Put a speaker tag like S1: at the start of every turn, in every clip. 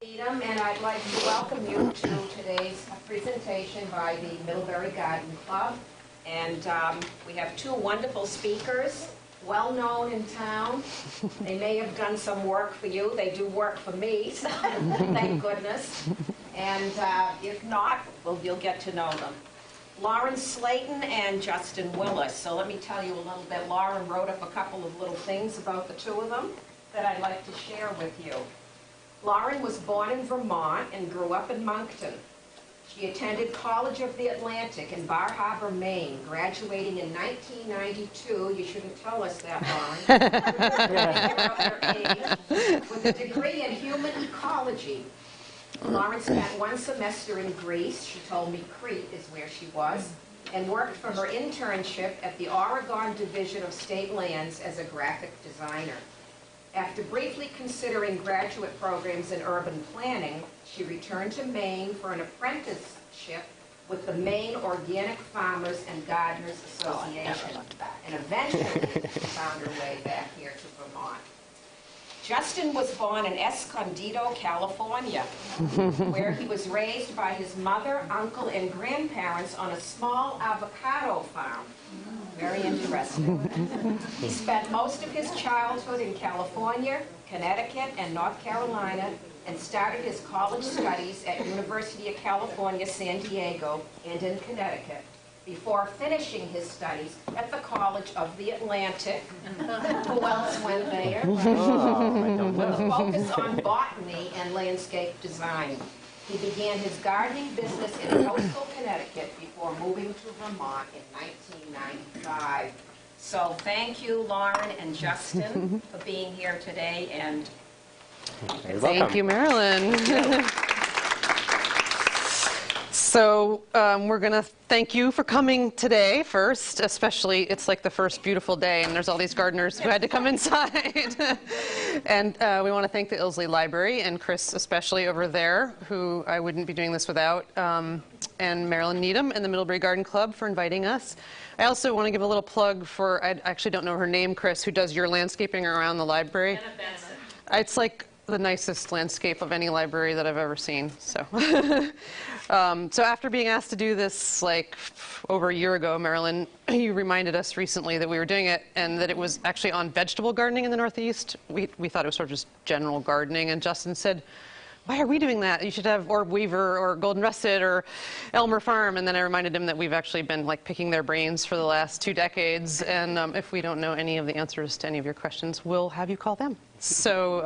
S1: And I'd like to welcome you to today's presentation by the Middlebury Garden Club. And we have two wonderful speakers, well known in town. They may have done some work for you. They do work for me, so thank goodness. And if not, well, you'll get to know them. Lauren Slayton and Justin Willis. So let me tell you a little bit. Lauren wrote up a couple of little things about the two of them that I'd like to share with you. Lauren was born in Vermont and grew up in Moncton. She attended College of the Atlantic in Bar Harbor, Maine, graduating in 1992. You shouldn't tell us that, Lauren. With a degree in human ecology. Lauren spent one semester in Greece. She told me Crete is where she was, and worked for her internship at the Oregon Division of State Lands as a graphic designer. After briefly considering graduate programs in urban planning, she returned to Maine for an apprenticeship with the Maine Organic Farmers and Gardeners Association, and eventually found her way back here to Vermont. Justin was born in Escondido, California, where he was raised by his mother, uncle, and grandparents on a small avocado farm. Very interesting. He spent most of his childhood in California, Connecticut, and North Carolina, and started his college studies at University of California, San Diego, and in Connecticut, before finishing his studies at the College of the Atlantic. Who else went there? With a focus on botany and landscape design. He began his gardening business in coastal Connecticut before moving to Vermont in 1995. So thank you, Lauren and Justin, for being here today. And
S2: thank you, Marilyn. So we're going to thank you for coming today first, especially it's like the first beautiful day and there's all these gardeners who had to come inside. And we want to thank the Ilsley Library and Chris especially over there, who I wouldn't be doing this without, and Marilyn Needham and the Middlebury Garden Club for inviting us. I also want to give a little plug for, I actually don't know her name, Chris, who does your landscaping around the library. It's like the nicest landscape of any library that I've ever seen. So, so after being asked to do this like over a year ago, Marilyn, you reminded us recently that we were doing it and that it was actually on vegetable gardening in the Northeast. We thought it was sort of just general gardening, and Justin said, why are we doing that? You should have Orb Weaver or Golden Russet or Elmer Farm. And then I reminded him that we've actually been like picking their brains for the last 2 decades. And if we don't know any of the answers to any of your questions, we'll have you call them. So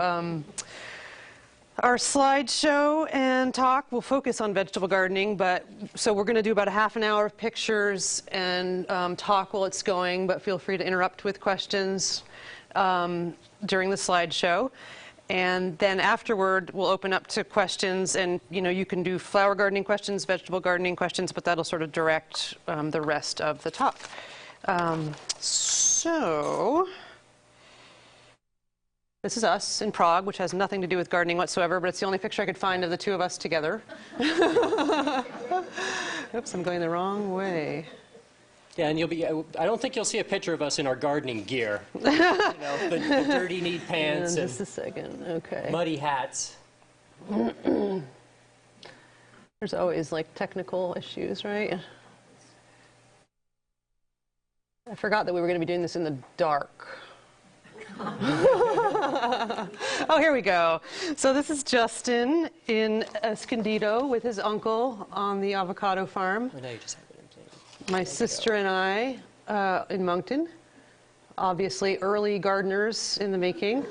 S2: our slideshow and talk will focus on vegetable gardening. But so we're going to do about a half an hour of pictures and talk while it's going. But feel free to interrupt with questions during the slideshow. And then afterward, we'll open up to questions, and you can do flower gardening questions, vegetable gardening questions, but that'll sort of direct the rest of the talk. So this is us in Prague, which has nothing to do with gardening whatsoever, but it's the only picture I could find of the two of us together. Oops, I'm going the wrong way.
S3: Yeah, and I don't think you'll see a picture of us in our gardening gear. The dirty, neat pants and
S2: just a second, okay.
S3: Muddy hats.
S2: There's always like technical issues, right? I forgot that we were going to be doing this in the dark. Oh, here we go. So this is Justin in Escondido with his uncle on the avocado farm.
S3: I know you just have it in place.
S2: My sister and I in Moncton, obviously early gardeners in the making.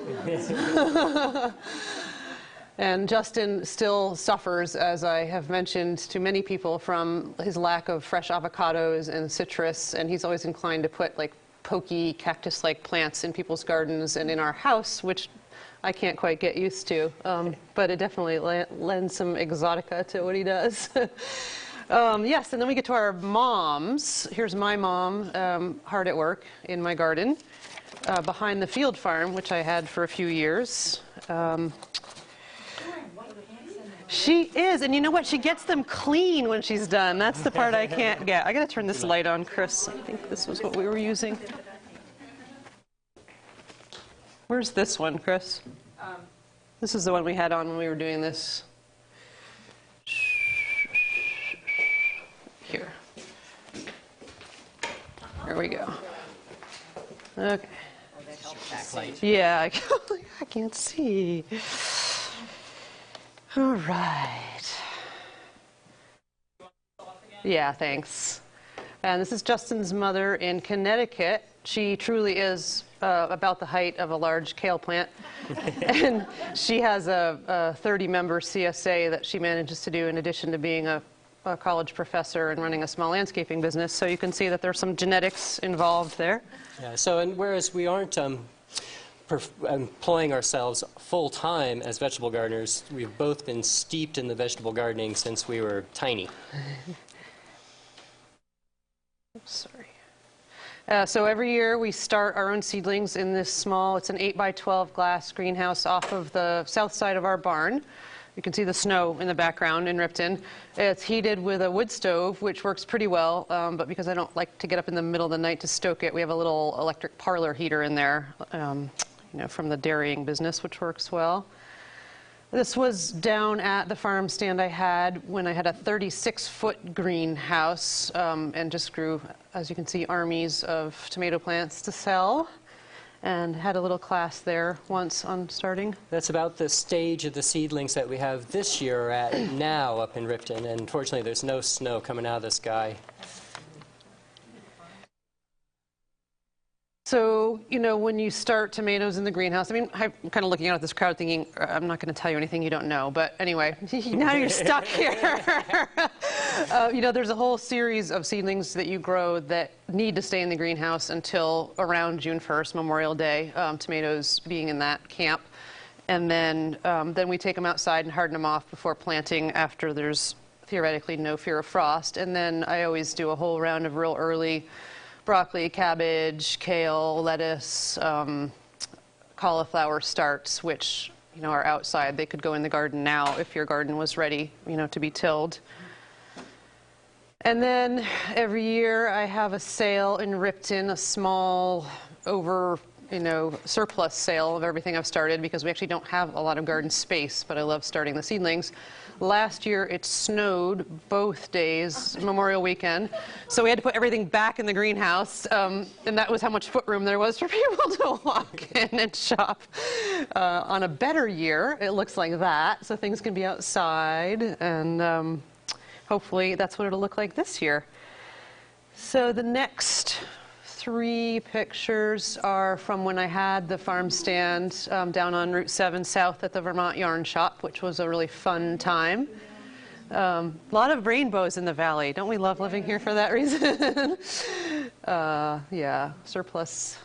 S2: And Justin still suffers, as I have mentioned to many people, from his lack of fresh avocados and citrus, and he's always inclined to put like pokey cactus-like plants in people's gardens and in our house, which I can't quite get used to, but it definitely lends some exotica to what he does. Yes, and then we get to our moms. Here's my mom, hard at work in my garden, behind the field farm, which I had for a few years. She is, and you know what? She gets them clean when she's done. That's the part I can't get. I got to turn this light on, Chris. I think this was what we were using. Where's this one, Chris? This is the one we had on when we were doing this. Here. There we go. Okay. Yeah, I can't see. All right. Yeah, thanks. And this is Justin's mother in Connecticut. She truly is about the height of a large kale plant. And she has a 30-member CSA that she manages to do in addition to being a college professor and running a small landscaping business. So you can see that there's some genetics involved there.
S3: Yeah, so and whereas we aren't employing ourselves full-time as vegetable gardeners, we've both been steeped in the vegetable gardening since we were tiny.
S2: Sorry. So every year we start our own seedlings in this small, it's an 8x12 glass greenhouse off of the south side of our barn. You can see the snow in the background in Ripton. It's heated with a wood stove, which works pretty well, but because I don't like to get up in the middle of the night to stoke it, we have a little electric parlor heater in there, from the dairying business, which works well. This was down at the farm stand I had when I had a 36-foot greenhouse and just grew, as you can see, armies of tomato plants to sell, and had a little class there once on starting.
S3: That's about the stage of the seedlings that we have this year at now up in Ripton, and unfortunately there's no snow coming out of the sky.
S2: So, when you start tomatoes in the greenhouse, I'm kind of looking out at this crowd thinking, I'm not going to tell you anything you don't know, but anyway, now you're stuck here. There's a whole series of seedlings that you grow that need to stay in the greenhouse until around June 1st, Memorial Day, tomatoes being in that camp. And then we take them outside and harden them off before planting after there's theoretically no fear of frost. And then I always do a whole round of real early broccoli, cabbage, kale, lettuce, cauliflower starts, which are outside. They could go in the garden now if your garden was ready, to be tilled. And then every year I have a sale in Ripton, a small surplus sale of everything I've started because we actually don't have a lot of garden space, but I love starting the seedlings. Last year it snowed both days, Memorial Weekend, so we had to put everything back in the greenhouse, and that was how much foot room there was for people to walk in and shop. On a better year, it looks like that, so things can be outside, and hopefully that's what it'll look like this year. So the next 3 pictures are from when I had the farm stand down on Route 7 south at the Vermont Yarn Shop, which was a really fun time. A lot of rainbows in the valley. Don't we love living here for that reason? Yeah, surplus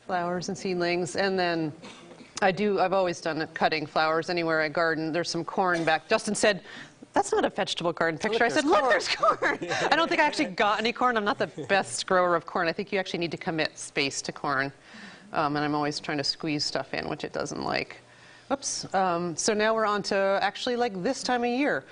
S2: flowers and seedlings. And then I've always done it, cutting flowers anywhere I garden. There's some corn back. Justin said, that's not a vegetable garden picture. I said, look, there's corn. I don't think I actually got any corn. I'm not the best grower of corn. I think you actually need to commit space to corn. And I'm always trying to squeeze stuff in, which it doesn't like. Oops. So now we're on to actually like this time of year.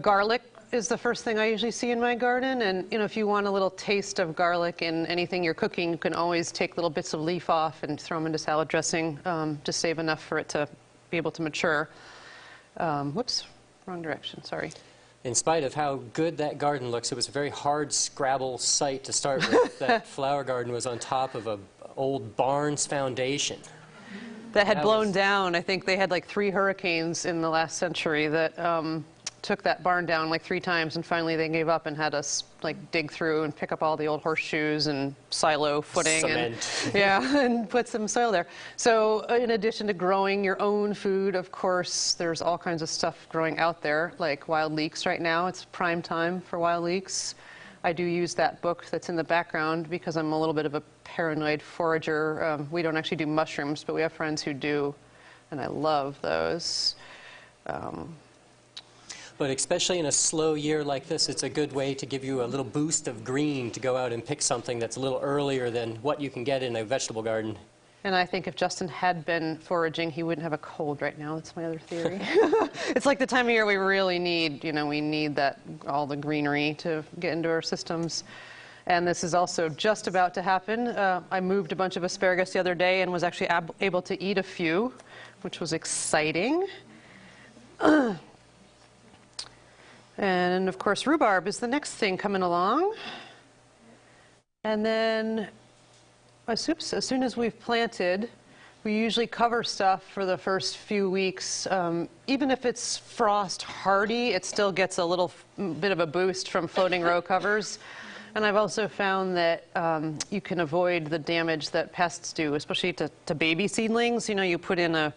S2: Garlic is the first thing I usually see in my garden. And if you want a little taste of garlic in anything you're cooking, you can always take little bits of leaf off and throw them into salad dressing to save enough for it to be able to mature. Whoops. Wrong direction, sorry.
S3: In spite of how good that garden looks, it was a very hard Scrabble site to start with. That flower garden was on top of an old barn's foundation.
S2: That had blown down. I think they had like 3 hurricanes in the last century that took that barn down like 3 times, and finally they gave up and had us like dig through and pick up all the old horseshoes and silo footing.
S3: Cement.
S2: And put some soil there. So in addition to growing your own food, of course, there's all kinds of stuff growing out there, like wild leeks right now. It's prime time for wild leeks. I do use that book that's in the background because I'm a little bit of a paranoid forager. We don't actually do mushrooms, but we have friends who do, and I love those.
S3: But especially in a slow year like this, it's a good way to give you a little boost of green to go out and pick something that's a little earlier than what you can get in a vegetable garden.
S2: And I think if Justin had been foraging, he wouldn't have a cold right now. That's my other theory. It's like the time of year we really need, we need all the greenery to get into our systems. And this is also just about to happen. I moved a bunch of asparagus the other day and was actually able to eat a few, which was exciting. And of course, rhubarb is the next thing coming along. And then as soon as we've planted, we usually cover stuff for the first few weeks. Even if it's frost hardy, it still gets a little bit of a boost from floating row covers. And I've also found that you can avoid the damage that pests do, especially to baby seedlings. You know, you put in a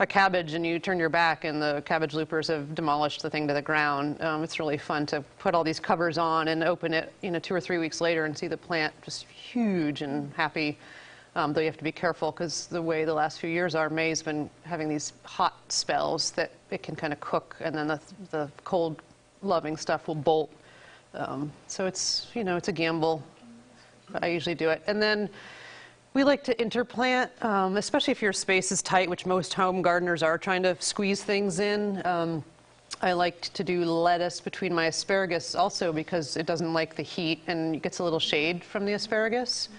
S2: cabbage and you turn your back and the cabbage loopers have demolished the thing to the ground. It's really fun to put all these covers on and open it, 2 or 3 weeks later and see the plant just huge and happy. Though you have to be careful because the way the last few years are, May's been having these hot spells that it can kind of cook, and then the cold loving stuff will bolt. So it's, it's a gamble, but I usually do it. And then we like to interplant, especially if your space is tight, which most home gardeners are trying to squeeze things in. I like to do lettuce between my asparagus also because it doesn't like the heat and it gets a little shade from the asparagus.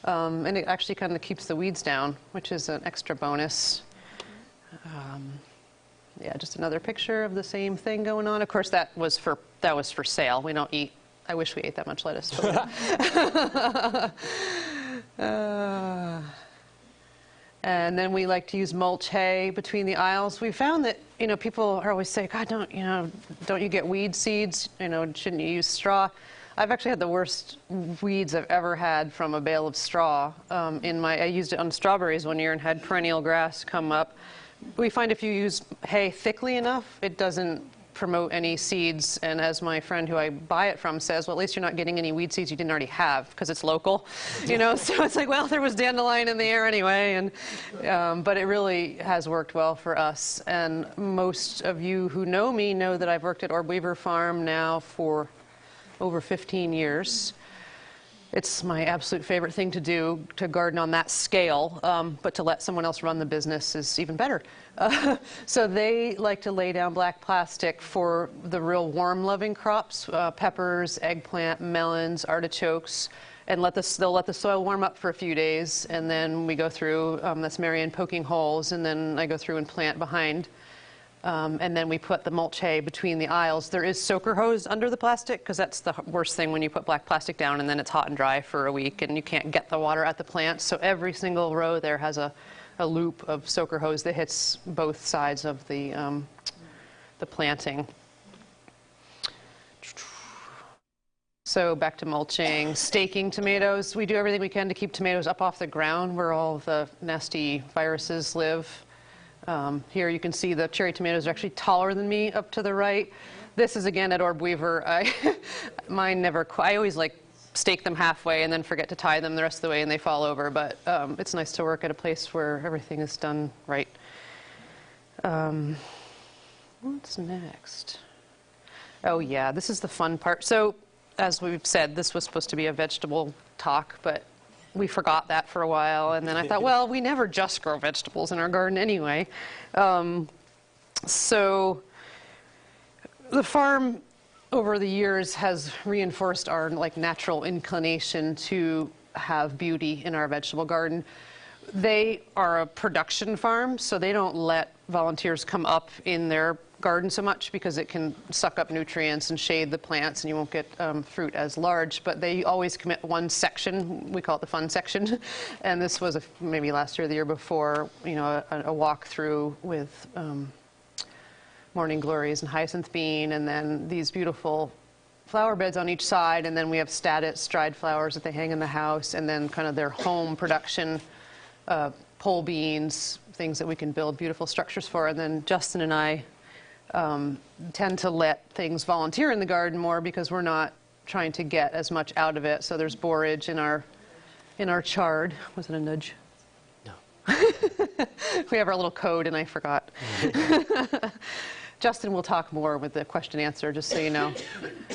S2: And it actually kind of keeps the weeds down, which is an extra bonus. Yeah, just another picture of the same thing going on. Of course, that was for sale. We don't eat. I wish we ate that much lettuce. And then we like to use mulch hay between the aisles. We found that people are always saying, God, don't you get weed seeds? Shouldn't you use straw? I've actually had the worst weeds I've ever had from a bale of straw. I used it on strawberries one year and had perennial grass come up. We find if you use hay thickly enough, it doesn't promote any seeds. And as my friend who I buy it from says, well, at least you're not getting any weed seeds you didn't already have because it's local, So it's like, well, there was dandelion in the air anyway. But it really has worked well for us. And most of you who know me know that I've worked at Orb Weaver Farm now for over 15 years. It's my absolute favorite thing to do, to garden on that scale, but to let someone else run the business is even better. So they like to lay down black plastic for the real warm-loving crops, peppers, eggplant, melons, artichokes, and they'll let the soil warm up for a few days, and then we go through, that's Marianne poking holes, and then I go through and plant behind. And then we put the mulch hay between the aisles. There is soaker hose under the plastic because that's the worst thing when you put black plastic down and then it's hot and dry for a week and you can't get the water at the plants. So every single row there has a loop of soaker hose that hits both sides of the planting. So back to mulching, staking tomatoes. We do everything we can to keep tomatoes up off the ground where all the nasty viruses live. Here you can see the cherry tomatoes are actually taller than me up to the right. This is again at Orb Weaver. I always stake them halfway and then forget to tie them the rest of the way and they fall over. But it's nice to work at a place where everything is done right. What's next? Oh yeah, this is the fun part. So as we've said, this was supposed to be a vegetable talk, but we forgot that for a while, and then I thought, well, we never just grow vegetables in our garden anyway. So the farm over the years has reinforced our natural inclination to have beauty in our vegetable garden. They are a production farm, so they don't let volunteers come up in their garden so much because it can suck up nutrients and shade the plants and you won't get fruit as large. But they always commit one section, we call it the fun section. And this was maybe last year or the year before, a walk through with morning glories and hyacinth bean and then these beautiful flower beds on each side. And then we have statice, dried flowers that they hang in the house, and then kind of their home production pole beans, things that we can build beautiful structures for. And then Justin and I tend to let things volunteer in the garden more because we're not trying to get as much out of it. So there's borage in our chard. Was it a nudge?
S3: No.
S2: We have our little code and I forgot. Justin will talk more with the question answer, just so you know.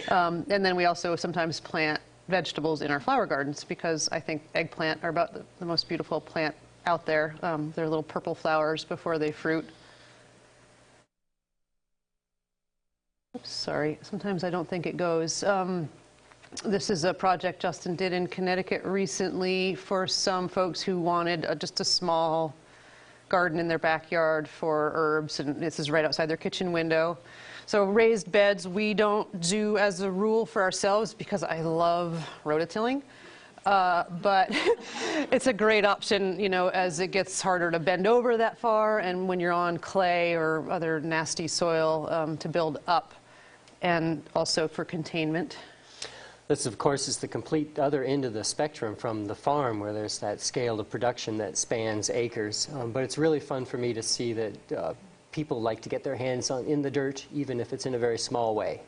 S2: And then we also sometimes plant vegetables in our flower gardens because I think eggplant are about the most beautiful plant out there. They're little purple flowers before they fruit. Oops, sorry. Sometimes I don't think it goes. This is a project Justin did in Connecticut recently for some folks who wanted just a small garden in their backyard for herbs, and this is right outside their kitchen window. So raised beds we don't do as a rule for ourselves because I love rototilling. But it's a great option, you know, as it gets harder to bend over that far and when you're on clay or other nasty soil to build up, and also for containment.
S3: This, of course, is the complete other end of the spectrum from the farm, where there's that scale of production that spans acres. But it's really fun for me to see that people like to get their hands in the dirt, even if it's in a very small way.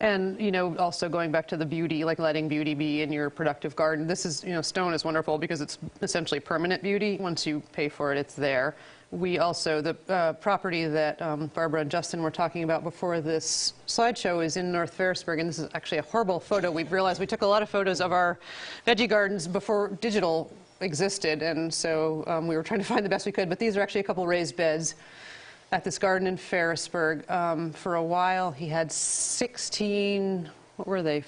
S2: And, you know, also going back to the beauty, like letting beauty be in your productive garden. This is, you know, stone is wonderful because it's essentially permanent beauty. Once you pay for it, it's there. We also, the property that Barbara and Justin were talking about before this slideshow is in North Ferrisburg, and this is actually a horrible photo. We've realized we took a lot of photos of our veggie gardens before digital existed, and so we were trying to find the best we could, but these are actually a couple raised beds at this garden in Ferrisburg. For a while, he had 16, what were they,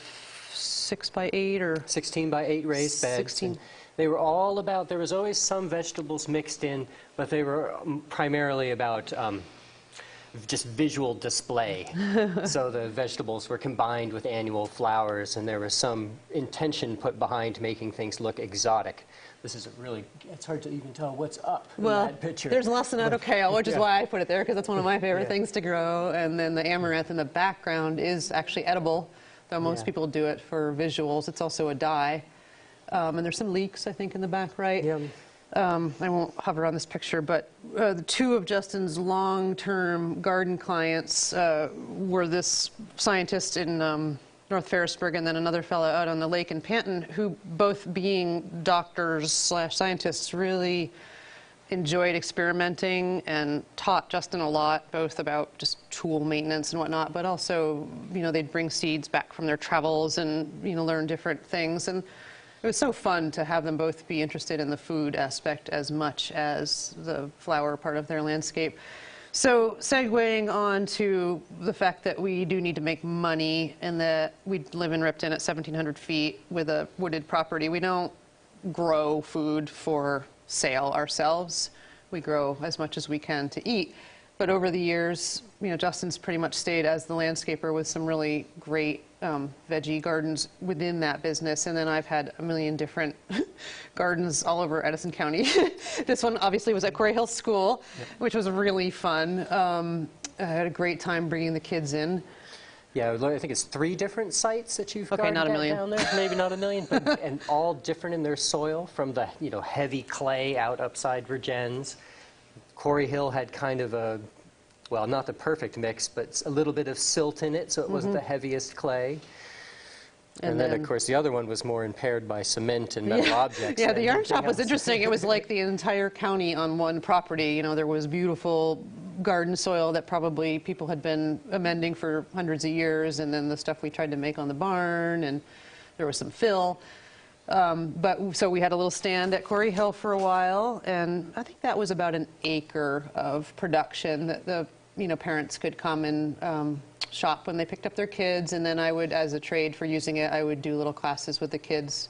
S2: 6 by 8 or?
S3: 16 by 8 raised beds.
S2: 16.
S3: They were all about, there was always some vegetables mixed in, but they were primarily about just visual display. So the vegetables were combined with annual flowers, and there was some intention put behind making things look exotic. This is a really, it's hard to even tell what's up in that picture.
S2: There's less than kale, which is why I put it there, because that's one of my favorite
S3: Yeah.
S2: things to grow. And then the amaranth in the background is actually edible, though most people do it for visuals. It's also a dye. And there's some leeks, I think, in the back right.
S3: Yeah.
S2: I won't hover on this picture, but the two of Justin's long-term garden clients were this scientist in North Ferrisburg and then another fellow out on the lake in Panton, who both being doctors / scientists really enjoyed experimenting and taught Justin a lot, both about just tool maintenance and whatnot, but also, you know, they'd bring seeds back from their travels and, you know, learn different things. And it was so fun to have them both be interested in the food aspect as much as the flower part of their landscape. So segueing on to the fact that we do need to make money and that we live in Ripton at 1,700 feet with a wooded property. We don't grow food for sale ourselves. We grow as much as we can to eat. But over the years, you know, Justin's pretty much stayed as the landscaper with some really great veggie gardens within that business. And then I've had a million different gardens all over Edison County. This one obviously was at Quarry Hill School, which was really fun. I had a great time bringing the kids in.
S3: Yeah, I think it's 3 different sites that you've
S2: Okay, not a million.
S3: down there. Maybe not a million, but and all different in their soil, from the, you know, heavy clay out upside Virgins. Quarry Hill had kind of a, well, not the perfect mix, but a little bit of silt in it, so it wasn't the heaviest clay. And then, of course, the other one was more impaired by cement and metal objects.
S2: Yeah,
S3: than
S2: the yarn
S3: anything
S2: shop was
S3: else.
S2: interesting. It was like the entire county on one property. You know, there was beautiful garden soil that probably people had been amending for hundreds of years, and then the stuff we tried to make on the barn, and there was some fill. So we had a little stand at Quarry Hill for a while, and I think that was about an acre of production that the, you know, parents could come and shop when they picked up their kids, and then I would, as a trade for using it, I would do little classes with the kids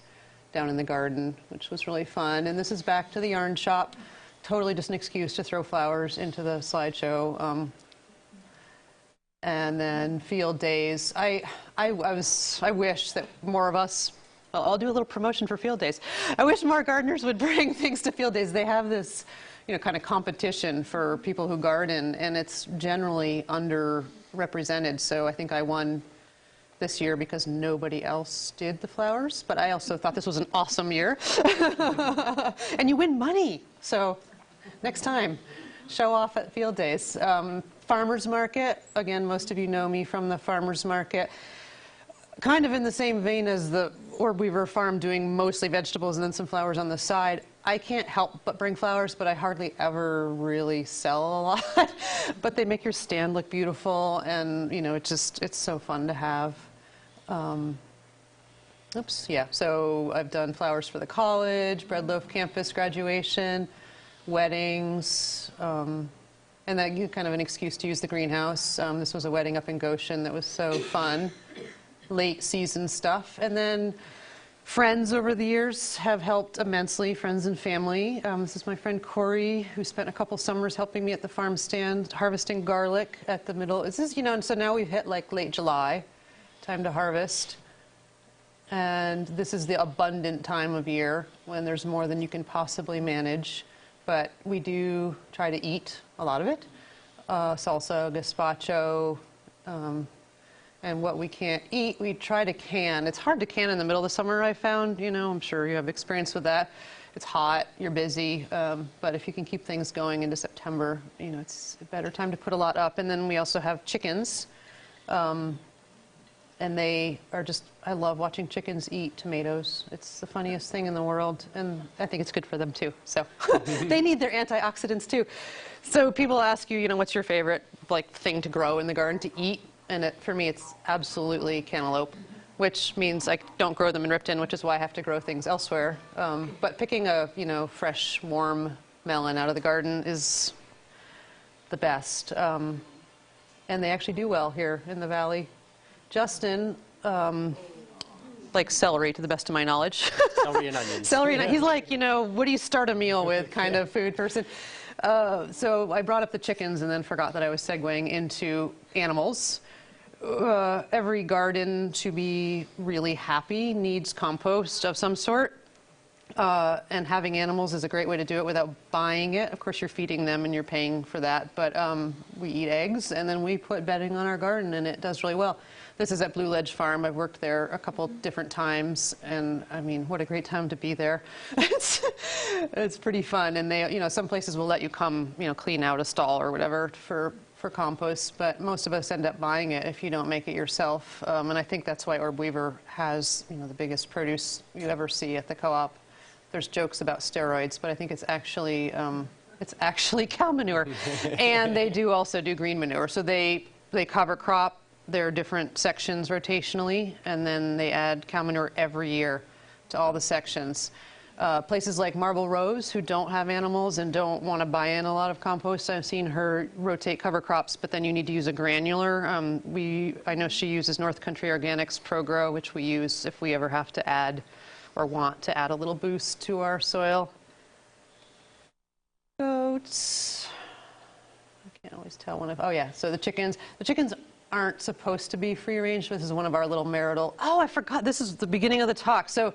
S2: down in the garden, which was really fun. And this is back to the yarn shop, totally just an excuse to throw flowers into the slideshow. And then field days. I wish that more of us, well, I'll do a little promotion for field days. I wish more gardeners would bring things to field days. They have this, you know, kind of competition for people who garden, and it's generally underrepresented. So I think I won this year because nobody else did the flowers, but I also thought this was an awesome year. And you win money. So next time, show off at field days. Farmers market, again, most of you know me from the farmers market. Kind of in the same vein as the Orb Weaver farm, doing mostly vegetables and then some flowers on the side. I can't help but bring flowers, but I hardly ever really sell a lot. But they make your stand look beautiful, and you know, it's so fun to have. So I've done flowers for the college, Bread Loaf campus graduation, weddings, and that kind of an excuse to use the greenhouse. This was a wedding up in Goshen that was so fun. late season stuff. And then friends over the years have helped immensely, friends and family. This is my friend Corey, who spent a couple summers helping me at the farm stand, harvesting garlic at the middle. This is, and so now we've hit like late July, time to harvest. And this is the abundant time of year when there's more than you can possibly manage. But we do try to eat a lot of it. Salsa, gazpacho, and what we can't eat, we try to can. It's hard to can in the middle of the summer, I found. I'm sure you have experience with that. It's hot, you're busy, but if you can keep things going into September, it's a better time to put a lot up. And then we also have chickens, and they are just, I love watching chickens eat tomatoes. It's the funniest thing in the world, and I think it's good for them too. So they need their antioxidants too. So people ask you, what's your favorite thing to grow in the garden to eat? And for me, it's absolutely cantaloupe, which means I don't grow them in Ripton, which is why I have to grow things elsewhere. But picking a fresh, warm melon out of the garden is the best. And they actually do well here in the valley. Justin likes celery, to the best of my knowledge.
S3: Celery and onions.
S2: Celery and he's like, what do you start a meal with kind of food person. So I brought up the chickens and then forgot that I was segueing into animals. Every garden to be really happy needs compost of some sort. And having animals is a great way to do it without buying it. Of course, you're feeding them and you're paying for that. But we eat eggs and then we put bedding on our garden and it does really well. This is at Blue Ledge Farm. I've worked there a couple different times, and I mean, what a great time to be there. It's pretty fun, and they, some places will let you come, clean out a stall or whatever for compost, but most of us end up buying it if you don't make it yourself. And I think that's why Orb Weaver has, the biggest produce you ever see at the co-op. There's jokes about steroids, but I think it's actually cow manure, and they do also do green manure. So they cover crop. There are different sections rotationally, and then they add cow manure every year to all the sections. Places like Marble Rose, who don't have animals and don't want to buy in a lot of compost, I've seen her rotate cover crops, but then you need to use a granular. I know she uses North Country Organics ProGrow, which we use if we ever have to add or want to add a little boost to our soil. Goats. I can't always tell when I've, oh yeah, so the chickens aren't supposed to be free range. This is one of our little marital, oh, I forgot, this is the beginning of the talk. So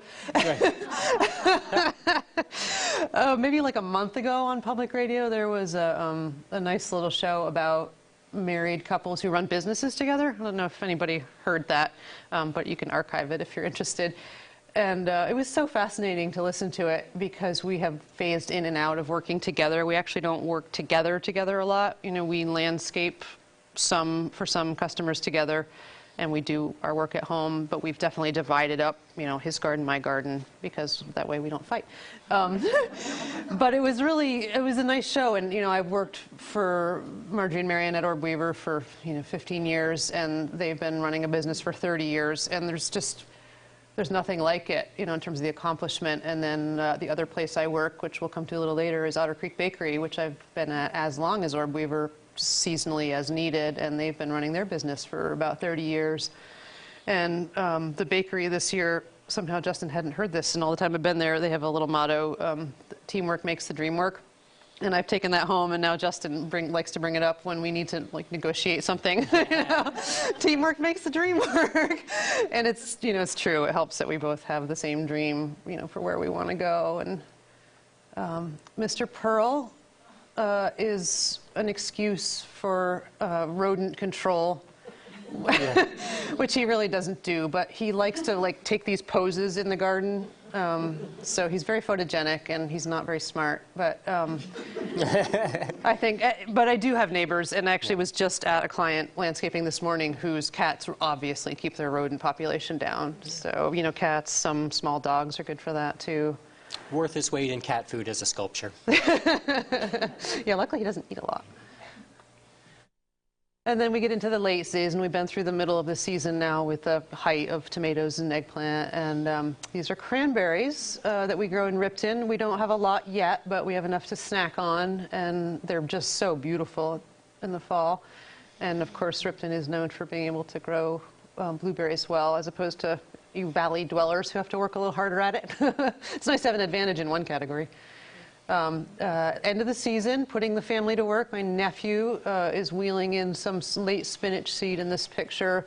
S2: maybe like a month ago on public radio, there was a nice little show about married couples who run businesses together. I don't know if anybody heard that, but you can archive it if you're interested. And it was so fascinating to listen to it because we have phased in and out of working together. We actually don't work together a lot. We landscape for some customers together, and we do our work at home, but we've definitely divided up, his garden, my garden, because that way we don't fight. But it was a nice show, and I've worked for Marjorie and Marianne at Orb Weaver for 15 years, and they've been running a business for 30 years, and there's nothing like it, in terms of the accomplishment. And then the other place I work, which we'll come to a little later, is Otter Creek Bakery, which I've been at as long as Orb Weaver, seasonally as needed, and they've been running their business for about 30 years. And the bakery this year, somehow Justin hadn't heard this, and all the time I've been there, they have a little motto, teamwork makes the dream work. And I've taken that home, and now Justin likes to bring it up when we need to negotiate something. Teamwork makes the dream work. And it's true. It helps that we both have the same dream, for where we want to go. And Mr. Pearl is an excuse for rodent control, which he really doesn't do, but he likes to take these poses in the garden. So he's very photogenic, and he's not very smart, but but I do have neighbors, and actually was just at a client landscaping this morning whose cats obviously keep their rodent population down. So, cats, some small dogs are good for that too.
S3: Worth his weight in cat food as a sculpture.
S2: Yeah, luckily he doesn't eat a lot. And then we get into the late season. We've been through the middle of the season now with the height of tomatoes and eggplant. And these are cranberries that we grow in Ripton. We don't have a lot yet, but we have enough to snack on. And they're just so beautiful in the fall. And of course, Ripton is known for being able to grow blueberries well, as opposed to you valley dwellers who have to work a little harder at it. It's nice to have an advantage in one category. End of the season, putting the family to work. My nephew is wheeling in some late spinach seed in this picture.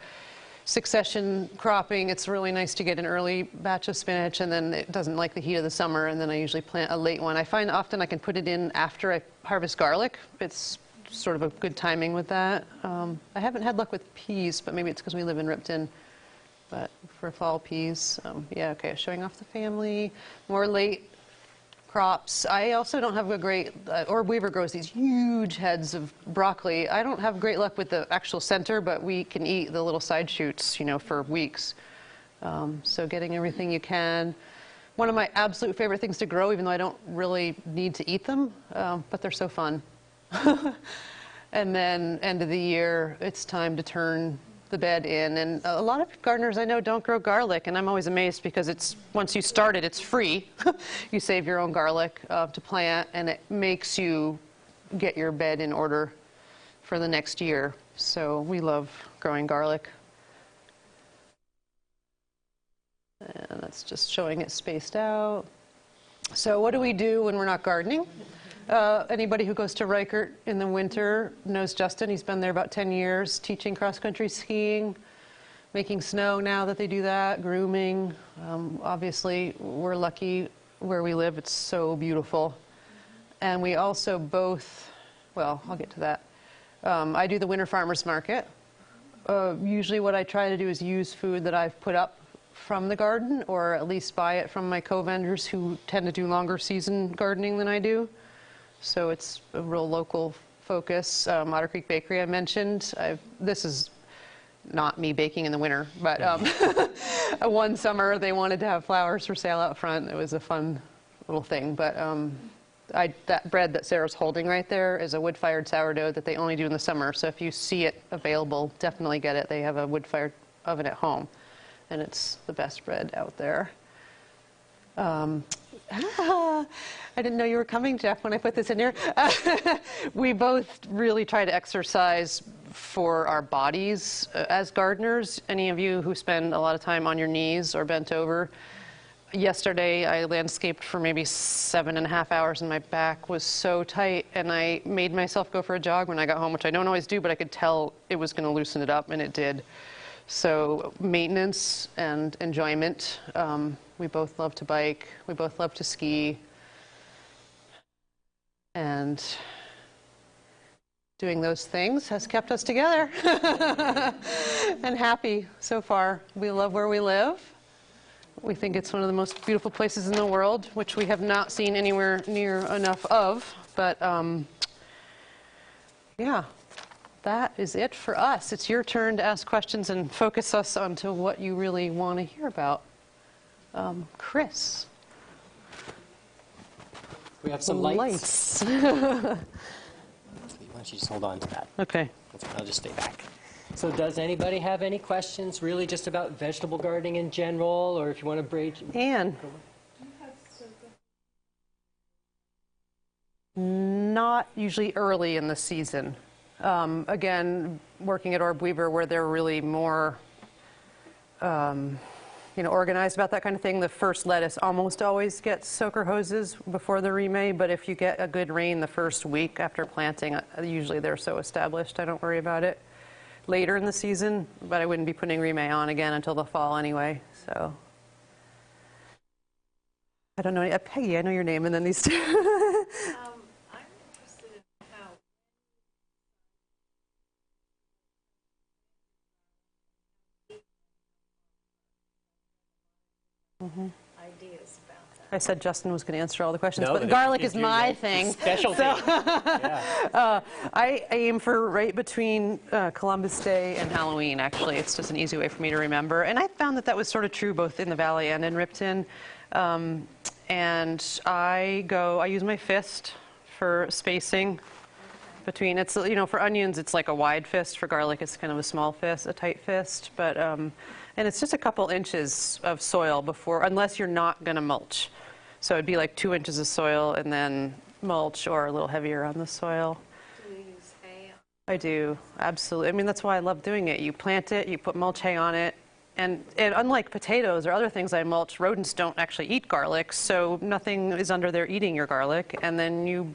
S2: Succession cropping. It's really nice to get an early batch of spinach, and then it doesn't like the heat of the summer, and then I usually plant a late one. I find often I can put it in after I harvest garlic. It's sort of a good timing with that. I haven't had luck with peas, but maybe it's because we live in Ripton. But for fall peas, yeah, okay, showing off the family. More late crops. I also don't have a great, Orb Weaver grows these huge heads of broccoli. I don't have great luck with the actual center, but we can eat the little side shoots, you know, for weeks. So getting everything you can. One of my absolute favorite things to grow, even though I don't really need to eat them, but they're so fun. And then end of the year, it's time to turn the bed in. And a lot of gardeners I know don't grow garlic, and I'm always amazed because it's, once you start it, it's free. You save your own garlic to plant, and it makes you get your bed in order for the next year. So we love growing garlic. And that's just showing it spaced out. So what do we do when we're not gardening? Anybody who goes to Reichert in the winter knows Justin. He's been there about 10 years, teaching cross-country skiing, making snow now that they do that, grooming. Obviously, we're lucky where we live. It's so beautiful. And we also both, well, I'll get to that. I do the Winter Farmers Market. Usually what I try to do is use food that I've put up from the garden, or at least buy it from my co-vendors who tend to do longer season gardening than I do. So it's a real local focus. Otter Creek Bakery I mentioned. This is not me baking in the winter, but one summer they wanted to have flowers for sale out front. It was a fun little thing. But that bread that Sarah's holding right there is a wood-fired sourdough that they only do in the summer. So if you see it available, definitely get it. They have a wood-fired oven at home, and it's the best bread out there. I didn't know you were coming, Jeff, when I put this in here. We both really try to exercise for our bodies as gardeners. Any of you who spend a lot of time on your knees or bent over. Yesterday, I landscaped for maybe 7.5 hours, and my back was so tight, and I made myself go for a jog when I got home, which I don't always do, but I could tell it was going to loosen it up, and it did. So maintenance and enjoyment. We both love to bike. We both love to ski. And doing those things has kept us together and happy so far. We love where we live. We think it's one of the most beautiful places in the world, which we have not seen anywhere near enough of. But yeah, that is it for us. It's your turn to ask questions and focus us onto what you really want to hear about. Chris.
S3: We have some lights. Why don't you just hold on to that?
S2: Okay.
S3: I'll just stay back. So does anybody have any questions really just about vegetable gardening in general, or if you want to break?
S2: Anne. Not usually early in the season. Again, working at Orb Weaver, where they're really more organized about that kind of thing. The first lettuce almost always gets soaker hoses before the remay, but if you get a good rain the first week after planting, usually they're so established I don't worry about it. Later in the season, but I wouldn't be putting remay on again until the fall anyway, so. I don't know, Peggy, I know your name, and then these two.
S4: I'm interested in how ideas about that.
S2: I said Justin was going to answer all the questions,
S3: No,
S2: but garlic is my thing.
S3: Specialty.
S2: So,
S3: Yeah.
S2: I aim for right between Columbus Day and Halloween, actually. It's just an easy way for me to remember. And I found that that was sort of true both in the Valley and in Ripton. And I use my fist for spacing between, it's, for onions, it's like a wide fist. For garlic, it's kind of a small fist, a tight fist. But, and it's just a couple inches of soil before, unless you're not going to mulch. So it'd be like 2 inches of soil and then mulch, or a little heavier on the soil.
S4: Do we use hay?
S2: I do, absolutely. I mean, that's why I love doing it. You plant it, you put mulch hay on it, and unlike potatoes or other things I mulch, rodents don't actually eat garlic, so nothing is under there eating your garlic. And then you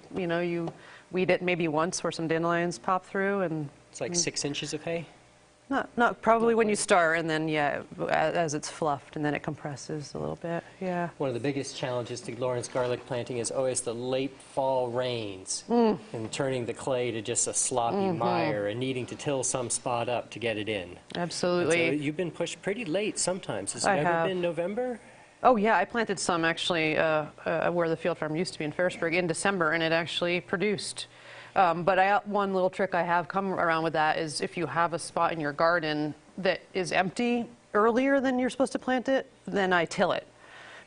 S2: weed it maybe once where some dandelions pop through, and
S3: It's like 6 inches of hay.
S2: not probably when you start, and then as it's fluffed, and then it compresses a little bit. Yeah.
S3: One of the biggest challenges to Lawrence garlic planting is always the late fall rains and turning the clay to just a sloppy mire and needing to till some spot up to get it in.
S2: Absolutely.
S3: And so you've been pushed pretty late sometimes. Has it
S2: I
S3: ever
S2: have.
S3: been November?
S2: Oh yeah, I planted some actually where the field farm used to be in Ferrisburg in December, and it actually produced. But one little trick I have come around with that is if you have a spot in your garden that is empty earlier than you're supposed to plant it, then I till it.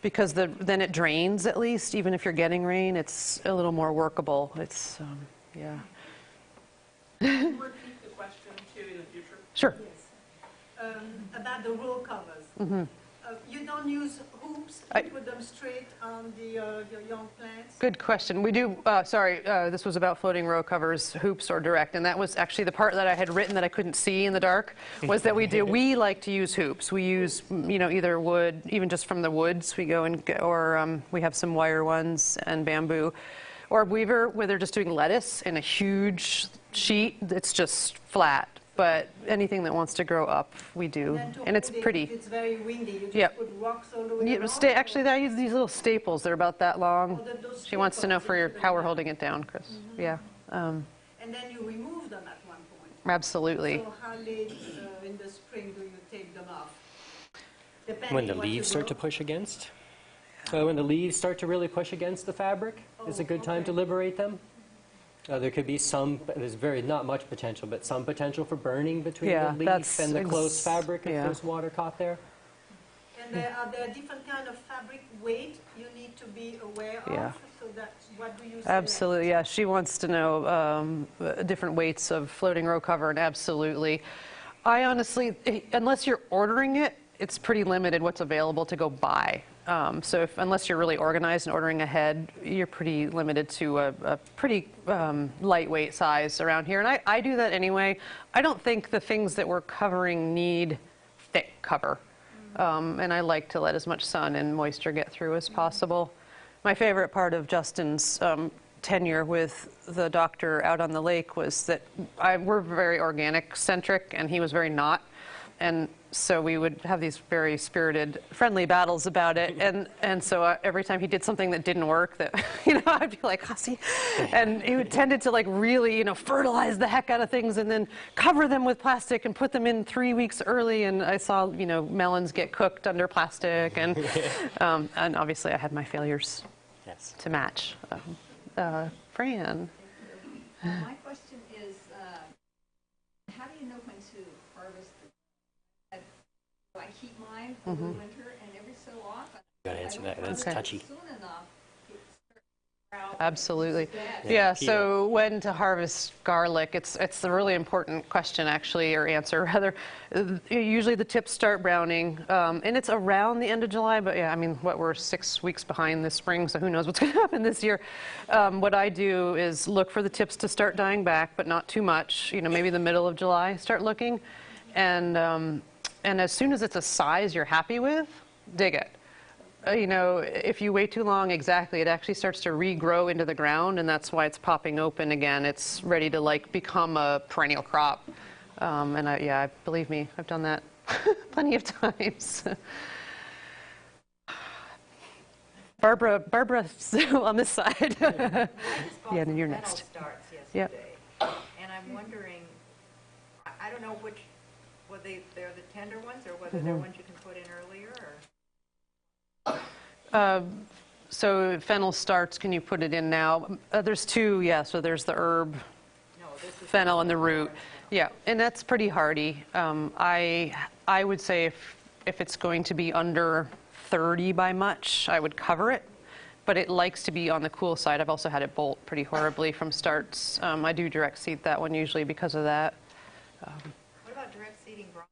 S2: Because then it drains at least, even if you're getting rain, it's a little more workable. It's, yeah.
S5: Can you repeat the question too in the future?
S2: Sure.
S4: Yes. About the row covers. You don't use hoops to put them straight on your young plants?
S2: Good question. We do, this was about floating row covers, hoops or direct, and that was actually the part that I had written that I couldn't see in the dark, was that we like to use hoops. We use, either wood, even just from the woods, we go or we have some wire ones and bamboo. Or weaver, where they're just doing lettuce in a huge sheet that's just flat. But anything that wants to grow up, we do, and it's pretty.
S4: If it's very windy, you just
S2: Yep.
S4: put rocks all the way
S2: Yeah,
S4: around?
S2: actually, I use these little staples. They're about that long.
S4: Oh, those
S2: She wants to know
S4: staples,
S2: how we're holding it down, Chris. Yeah,
S4: And then you remove them at one point.
S2: absolutely.
S4: So how late in the spring do you take them off? Depending
S3: When the
S4: what you
S3: leaves start to
S4: grow.
S3: push against? When the leaves start to really push against the fabric is a good time to liberate them. There could be there's not much potential, but some potential for burning between
S2: Yeah,
S3: the leaf
S2: that's
S3: and the close fabric if
S2: yeah.
S3: there's water caught there.
S4: And are there different kind of fabric weight you need to be aware of?
S2: Yeah.
S4: So that's what do you select?
S2: Absolutely, yeah. She wants to know different weights of floating row cover, and absolutely. I honestly, unless you're ordering it, it's pretty limited what's available to go buy. So unless you're really organized and ordering ahead, you're pretty limited to a pretty lightweight size around here. And I do that anyway. I don't think the things that we're covering need thick cover. And I like to let as much sun and moisture get through as possible. My favorite part of Justin's tenure with the doctor out on the lake was that we're very organic centric, and he was very not. And so we would have these very spirited, friendly battles about it. And so every time he did something that didn't work, that I'd be like, "Hussy," and he would tended to like really, fertilize the heck out of things and then cover them with plastic and put them in 3 weeks early. And I saw, melons get cooked under plastic, and obviously I had my failures to match. Fran.
S6: My question is, how do you know when to harvest? I keep mine for the winter, and every so often.
S3: You gotta answer that. That's
S2: Okay.
S3: touchy.
S6: Soon enough, it starts to sprout.
S2: Absolutely.
S6: Bad.
S2: Yeah, so when to harvest garlic, it's a really important question, actually, or answer, rather. Usually the tips start browning, and it's around the end of July, but yeah, we're 6 weeks behind this spring, so who knows what's going to happen this year. What I do is look for the tips to start dying back, but not too much, maybe the middle of July, start looking, and as soon as it's a size you're happy with, dig it. If you wait too long, exactly, it actually starts to regrow into the ground, and that's why it's popping open again. It's ready to become a perennial crop. And believe me, I've done that plenty of times. Barbara's on this side. Yeah, and you're next.
S7: Starts
S2: Yep.
S7: yesterday, and I'm wondering, I don't know whether they're the tender ones or whether they're ones you can put in earlier, or?
S2: So fennel starts, can you put it in now? There's two, yeah, so there's the herb,
S7: No, this is.
S2: fennel, and the root. Yeah, and that's pretty hardy. I would say if it's going to be under 30 by much, I would cover it. But it likes to be on the cool side. I've also had it bolt pretty horribly from starts. I do direct seed that one usually because of that.
S7: What about direct seeding broccoli?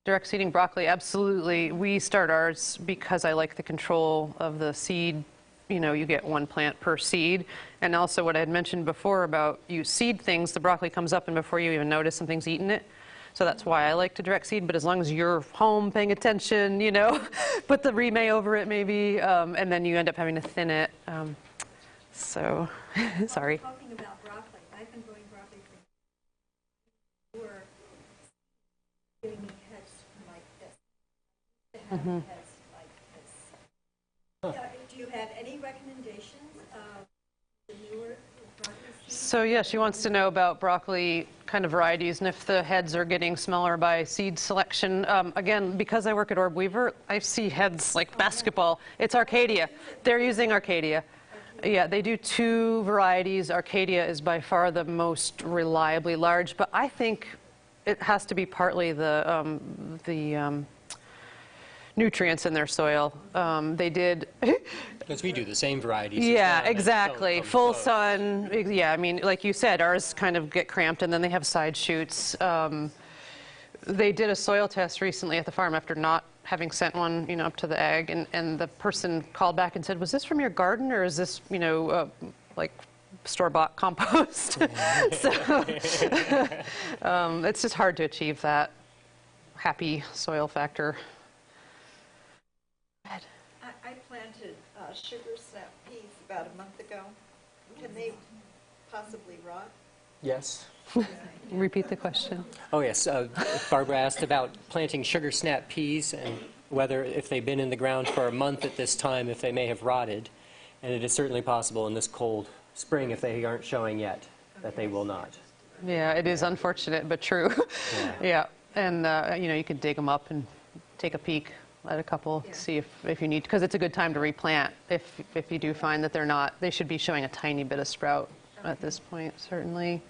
S2: Direct seeding broccoli, absolutely. We start ours because I like the control of the seed you get one plant per seed. And also what I had mentioned before about you seed things, the broccoli comes up and before you even notice something's eaten it. So that's why I like to direct seed, but as long as you're home paying attention, put the remay over it maybe, and then you end up having to thin it. So, sorry.
S6: Talking about broccoli, I've been growing broccoli for years. You were giving me heads like this. To have heads like this. Do you have any recommendations of the newer broccoli seeds?
S2: So yeah, she wants to know about broccoli kind of varieties and if the heads are getting smaller by seed selection. Again, because I work at Orb Weaver, I see heads like basketball. It's Arcadia. They're using Arcadia. Yeah, they do 2 varieties. Arcadia is by far the most reliably large, but I think it has to be partly the nutrients in their soil. They did.
S3: Because we do the same varieties.
S2: Yeah,
S3: as well,
S2: exactly.
S3: that don't
S2: Full
S3: come
S2: sun. Yeah, I mean, like you said, ours kind of get cramped and then they have side shoots. They did a soil test recently at the farm after not having sent one, up to the ag, and the person called back and said, "Was this from your garden or is this, like store-bought compost?" So it's just hard to achieve that happy soil factor.
S8: I planted sugar snap peas about a month ago. Can they possibly rot?
S3: Yes.
S2: Repeat the question.
S3: Oh, yes. Barbara asked about planting sugar snap peas and whether, if they've been in the ground for a month at this time, if they may have rotted. And it is certainly possible in this cold spring, if they aren't showing yet, that they will not.
S2: Yeah, it is unfortunate, but true. Yeah. And, you could dig them up and take a peek at a couple, see if you need, because it's a good time to replant. If you do find that they should be showing a tiny bit of sprout at this point, certainly.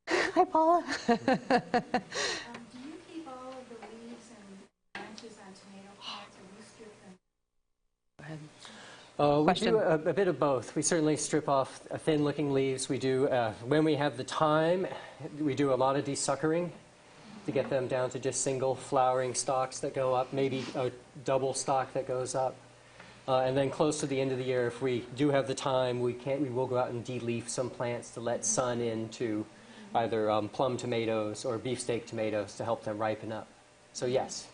S2: Hi, Paula.
S6: Do you keep all of the leaves and branches on tomato plants, or we strip them?
S2: Go ahead.
S3: We
S2: Question?
S3: do a bit of both. We certainly strip off thin-looking leaves. We do, when we have the time, we do a lot of desuckering to get them down to just single flowering stalks that go up, maybe a double stalk that goes up. And then close to the end of the year, if we do have the time, we will go out and de-leaf some plants to let sun into either plum tomatoes or beefsteak tomatoes to help them ripen up. So yes.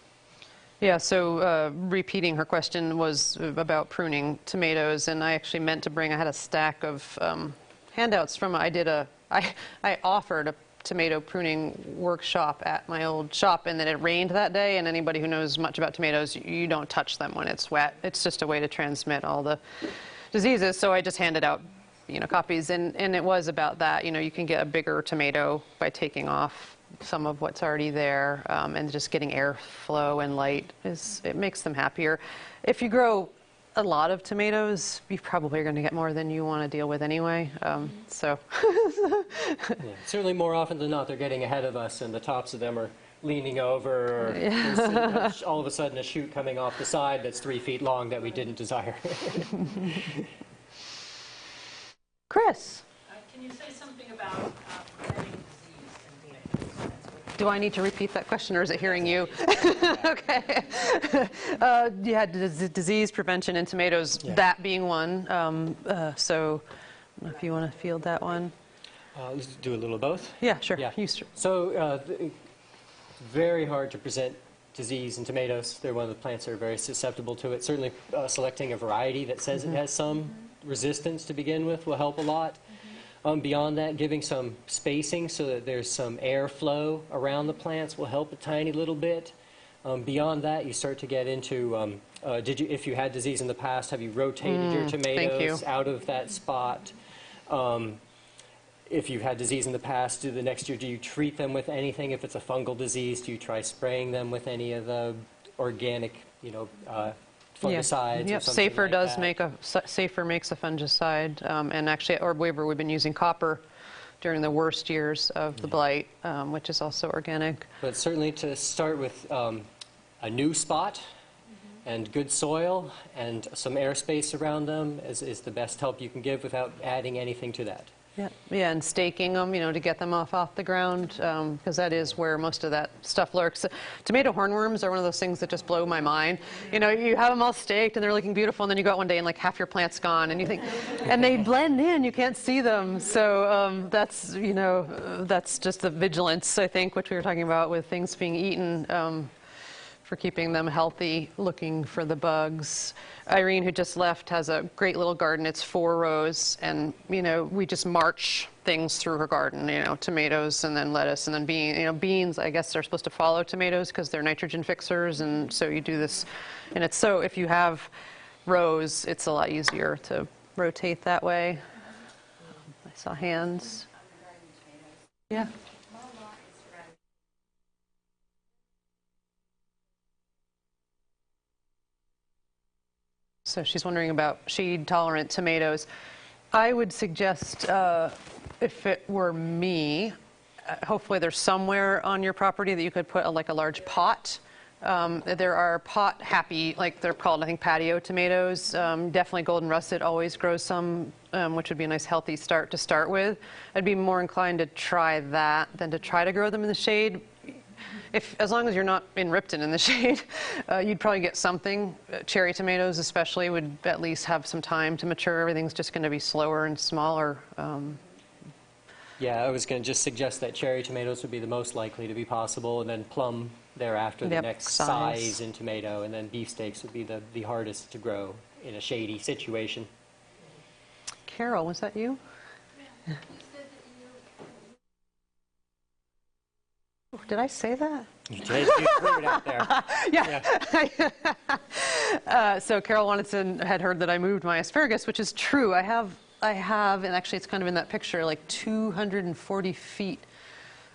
S2: Yeah, so repeating her question was about pruning tomatoes, and I actually meant to bring, I had a stack of handouts from, I offered a tomato pruning workshop at my old shop, and then it rained that day, and anybody who knows much about tomatoes, you don't touch them when it's wet. It's just a way to transmit all the diseases, so I just handed out copies, and it was about that. You can get a bigger tomato by taking off some of what's already there, and just getting airflow and light it makes them happier. If you grow a lot of tomatoes, you probably are going to get more than you want to deal with anyway. So
S3: Yeah, certainly more often than not, they're getting ahead of us, and the tops of them are leaning over, or there's all of a sudden a shoot coming off the side that's 3 feet long that we didn't desire.
S2: Chris,
S5: Can you say something about preventing disease in tomatoes? That's what
S2: do I need to repeat that question, or is it hearing you? Okay. Yeah, disease prevention in tomatoes, that being one. So I don't know if you want to field that one.
S3: Let's do a little of both.
S2: Yeah, sure.
S3: Yeah.
S2: You start.
S3: So very hard to present disease in tomatoes. They're one of the plants that are very susceptible to it. Certainly selecting a variety that says it has some resistance to begin with will help a lot. Beyond that, giving some spacing so that there's some airflow around the plants will help a tiny little bit. Beyond that, you start to get into, if you had disease in the past, have you rotated your tomatoes out of that spot? If you've had disease in the past, the next year, do you treat them with anything? If it's a fungal disease, do you try spraying them with any of the organic, fungicides?
S2: Yeah.
S3: Or something
S2: Safer
S3: like
S2: does
S3: that?
S2: Safer makes a fungicide, and actually at Orb Weaver we've been using copper during the worst years of the blight, which is also organic.
S3: But certainly to start with a new spot and good soil and some airspace around them is the best help you can give without adding anything to that.
S2: Yeah, and staking them, to get them off the ground, because that is where most of that stuff lurks. Tomato hornworms are one of those things that just blow my mind. You have them all staked and they're looking beautiful, and then you go out one day and like half your plant's gone, and you think, and they blend in, you can't see them. So that's just the vigilance, I think, which we were talking about with things being eaten. For keeping them healthy, looking for the bugs. Irene, who just left, has a great little garden. It's 4 rows, and we just march things through her garden. Tomatoes, and then lettuce, and then beans. I guess they're supposed to follow tomatoes because they're nitrogen fixers, and so you do this. And it's so if you have rows, it's a lot easier to rotate that way. I saw hands. Yeah. So she's wondering about shade-tolerant tomatoes. I would suggest, if it were me, hopefully there's somewhere on your property that you could put a large pot. There are pot-happy, like they're called, I think, patio tomatoes. Definitely golden russet always grows some, which would be a nice healthy start to start with. I'd be more inclined to try that than to try to grow them in the shade. As long as you're not in Ripton in the shade, you'd probably get something. Cherry tomatoes especially would at least have some time to mature. Everything's just going to be slower and smaller.
S3: Yeah, I was going to just suggest that cherry tomatoes would be the most likely to be possible, and then plum thereafter, the next size in tomato, and then beefsteaks would be the hardest to grow in a shady situation.
S2: Carol, was that you? Did I say that?
S3: You did. You threw it out there.
S2: Yeah. So Carol had heard that I moved my asparagus, which is true. I have, and actually it's kind of in that picture, like 240 feet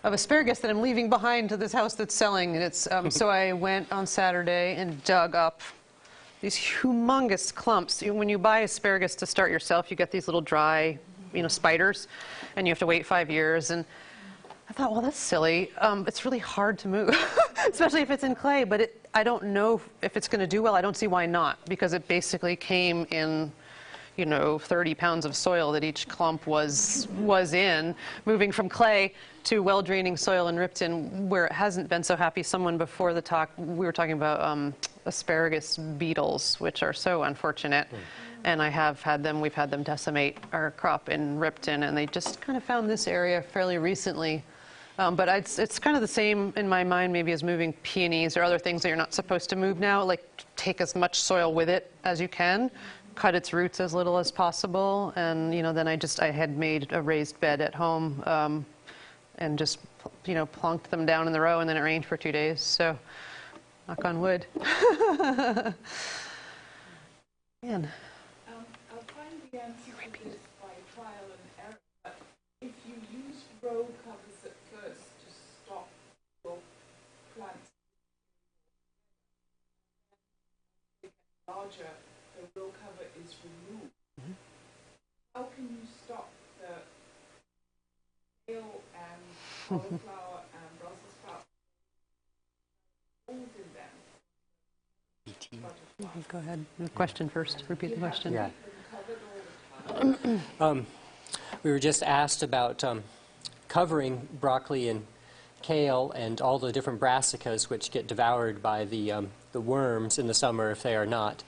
S2: of asparagus that I'm leaving behind to this house that's selling. And it's so I went on Saturday and dug up these humongous clumps. When you buy asparagus to start yourself, you get these little dry, spiders, and you have to wait 5 years. And I thought, well, that's silly. It's really hard to move, especially if it's in clay. But I don't know if it's going to do well. I don't see why not, because it basically came in, 30 pounds of soil that each clump was in, moving from clay to well-draining soil in Ripton, where it hasn't been so happy. Someone before the talk, we were talking about asparagus beetles, which are so unfortunate. And we've had them decimate our crop in Ripton, and they just kind of found this area fairly recently. But it's kind of the same in my mind maybe as moving peonies or other things that you're not supposed to move now. Like, take as much soil with it as you can, cut its roots as little as possible, and then I had made a raised bed at home, and just plunked them down in the row, and then it rained for 2 days. So, knock on wood. Man.
S5: I'll find the answer to this by trial and error, but if you use row covers at first to stop your plants larger, the row cover is removed. How can you stop the kale and cauliflower and Brussels sprouts holes in them?
S2: Go ahead. The question first. Repeat the question.
S3: Yeah. We were just asked about covering broccoli and kale and all the different brassicas which get devoured by the worms in the summer if they are not.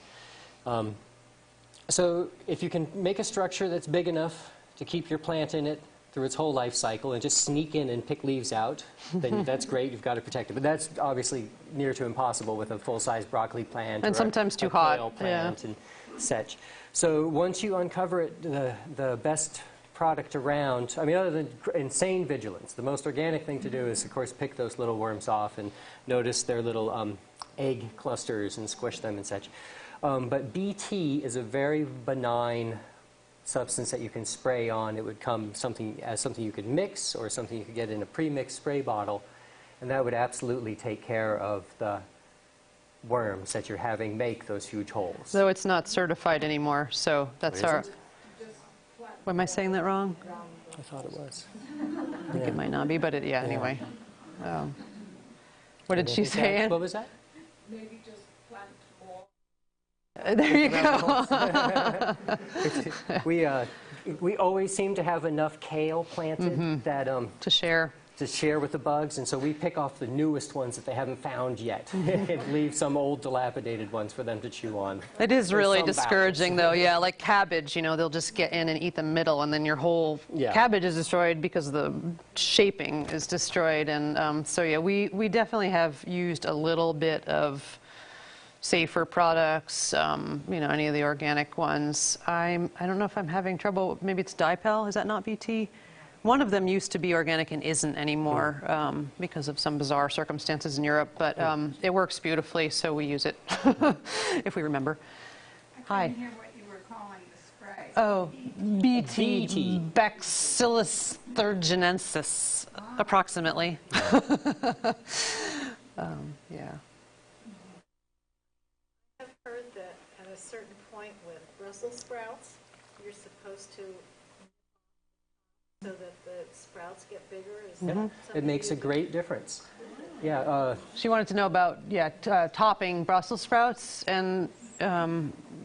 S3: So if you can make a structure that's big enough to keep your plant in it through its whole life cycle and just sneak in and pick leaves out, then that's great. You've got to protect it. But that's obviously near to impossible with a full-size broccoli plant
S2: and
S3: or
S2: sometimes
S3: a
S2: too hot
S3: kale plant and such. So once you uncover it, the best product around, I mean, other than insane vigilance, the most organic thing to do is, of course, pick those little worms off and notice their little egg clusters and squish them and such. But BT is a very benign substance that you can spray on. It would come something you could mix or something you could get in a pre-mixed spray bottle, and that would absolutely take care of the worms that you're having make those huge holes.
S2: Though it's not certified anymore, so that's our... Am I saying that wrong?
S3: I thought it was.
S2: I think it might not be, but anyway. What did she say, Ann?
S3: What was that?
S5: Maybe just plant more.
S2: There you go.
S3: We always seem to have enough kale planted that
S2: To share.
S3: to share with the bugs, and so we pick off the newest ones that they haven't found yet and leave some old dilapidated ones for them to chew on.
S2: It is
S3: There's
S2: really
S3: some
S2: discouraging,
S3: batches.
S2: though. Yeah, like cabbage, you know, they'll just get in and eat the middle, and then your whole
S3: Yeah.
S2: cabbage is destroyed because the shaping is destroyed. And so, yeah, we definitely have used a little bit of safer products, you know, any of the organic ones. I don't know if I'm having trouble. Maybe it's Dipel. Is that not BT? One of them used to be organic and isn't anymore because of some bizarre circumstances in Europe, but it works beautifully, so we use it if we remember. Hi.
S7: I couldn't hear what you were calling the spray.
S2: Oh, BT,
S3: BT.
S2: Bacillus thuringiensis, approximately. Yeah.
S8: I've heard that at a certain point with Brussels sprouts, you're supposed to, so that the sprouts get bigger. Is that
S3: It
S8: something
S3: makes a
S8: you do?
S3: great difference. Yeah,
S2: She wanted to know about, topping Brussels sprouts, and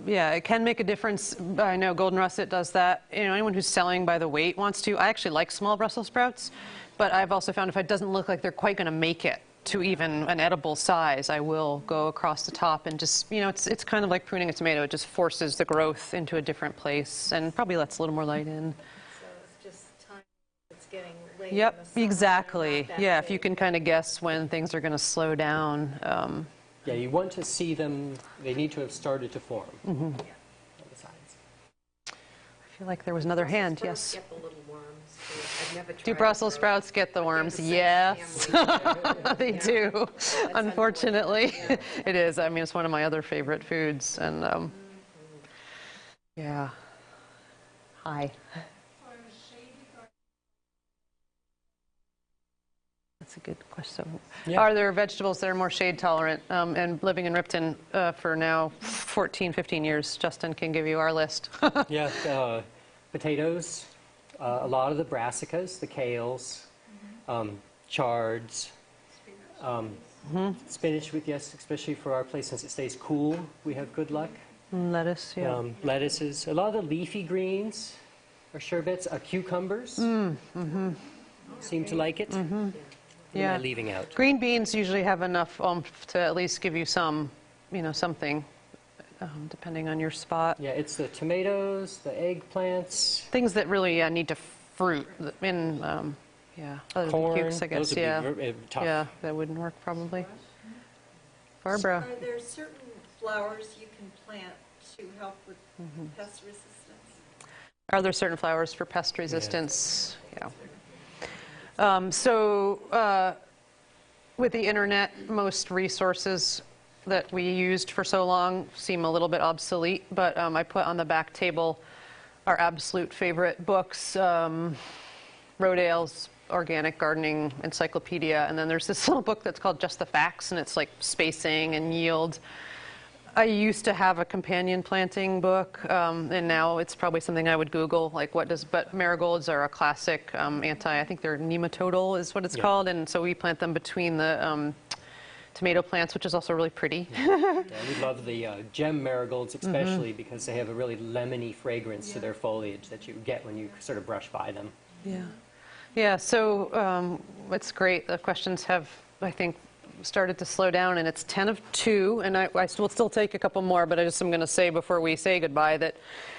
S2: yeah, it can make a difference. I know Golden Russet does that. You know, anyone who's selling by the weight wants to. I actually like small Brussels sprouts, but I've also found if it doesn't look like they're quite going to make it to even an edible size, I will go across the top and just, you know, it's kind of like pruning a tomato. It just forces the growth into a different place and probably lets a little more light in.
S8: So it's just time, it's getting late.
S2: Yep,
S8: in the summer,
S2: exactly.
S8: not that
S2: Yeah, if you
S8: big.
S2: can kind of guess when things are going to slow down.
S3: yeah, you want to see them, they need to have started to form on the sides.
S2: I feel like there was another hand.
S1: Sprouts
S2: Yes.
S1: get the little worms. I've never
S2: Do
S1: tried
S2: Brussels
S1: those.
S2: sprouts get the
S1: But they're
S2: worms?
S1: the same
S2: Yes,
S1: family.
S2: they
S1: Yeah.
S2: do.
S1: That's
S2: Unfortunately,
S1: unfortunate,
S2: it is. I mean, it's one of my other favorite foods, and yeah. Hi. That's a good question.
S3: Yeah.
S2: Are there vegetables that are more shade tolerant? And living in Ripton for now 14, 15 years, Justin can give you our list.
S3: Yeah, potatoes, a lot of the brassicas, the kales, chards, spinach with, yes, especially for our place since it stays cool, we have good luck.
S2: Lettuce, yeah.
S3: Lettuces, a lot of the leafy greens are sherbets, cucumbers seem to like it. What am
S2: Yeah.
S3: I leaving out?
S2: Green beans usually have enough to at least give you some, you know, something, depending on your spot.
S3: Yeah, it's the tomatoes, the eggplants,
S2: Things that really need to fruit in, yeah, other than
S3: corn.
S2: cukes, I guess,
S3: Those would
S2: yeah.
S3: be tough.
S2: Yeah, that wouldn't work probably. Barbara.
S8: Are there certain flowers you can plant to help with pest resistance?
S2: Are there certain flowers for pest resistance? Yeah. With the internet, most resources that we used for so long seem a little bit obsolete, but I put on the back table our absolute favorite books, Rodale's Organic Gardening Encyclopedia, and then there's this little book that's called Just the Facts, and it's like spacing and yield. I used to have a companion planting book, and now it's probably something I would Google, like but marigolds are a classic I think they're nematodal is what it's called, and so we plant them between the tomato plants, which is also really pretty.
S3: Yeah, we love the gem marigolds especially because they have a really lemony fragrance to their foliage that you get when you sort of brush by them.
S2: Yeah. Yeah, so it's great. The questions have, I think, started to slow down, and it's 10 of 2, and I will still take a couple more, but I just am going to say before we say goodbye that